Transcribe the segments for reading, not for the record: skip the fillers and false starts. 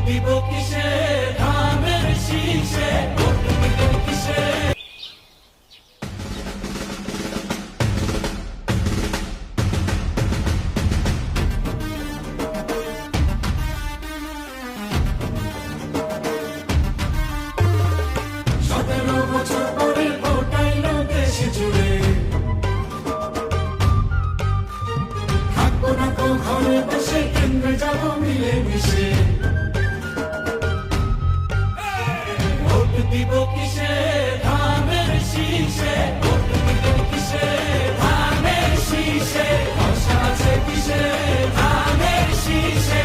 দিব কিসে ধানের শীষে, ভোট দিব কিসে। বছর পরে ভোট আইলো দেশে জুড়ে, থাকবো না তো ঘরে বসে, কেন্দ্রে যাবো মিলে মিশে। ভোট দিব কিসে ধানের শীষে, ভোট দিব কিসে ধানের শীষে, আশা আছে কিসে ধানের শীষে।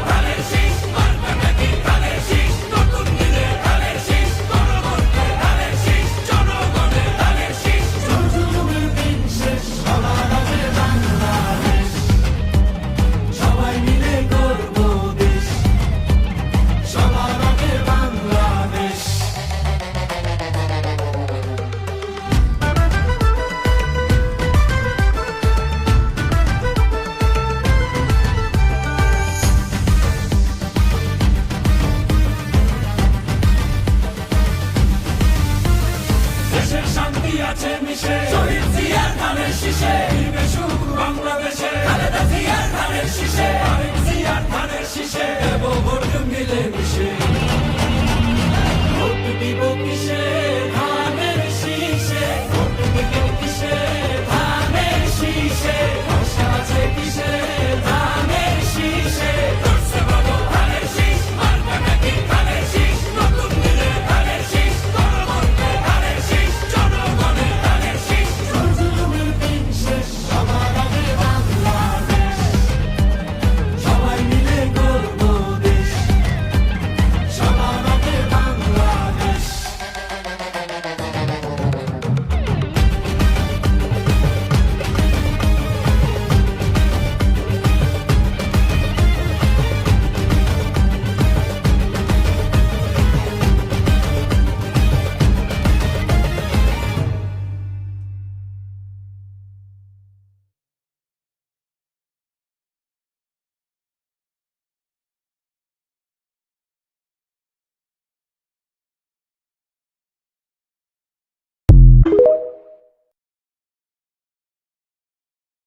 ধানের শীষ মার্কা নাকি ধানের শীষ, নতুন দিনে ধানের শীষ, গণভোটে ধানের শীষ, জনগণের ধানের শীষ। জুলুমের দিন শেষ, সবার আগে বাংলাদেশ, সবাই মিলে গড়বো দেশ, সবার আগে বাংলাদেশ। দেশের শান্তি আছে মিশে, শহীদ জিয়ার ধানের শীষে, ফিরবে সুখ বাংলাদেশে, খালেদা জিয়ার ধানের শীষে, আরেক জিয়ার ধানের শীষে, দেব ভোট মিলে মিশে।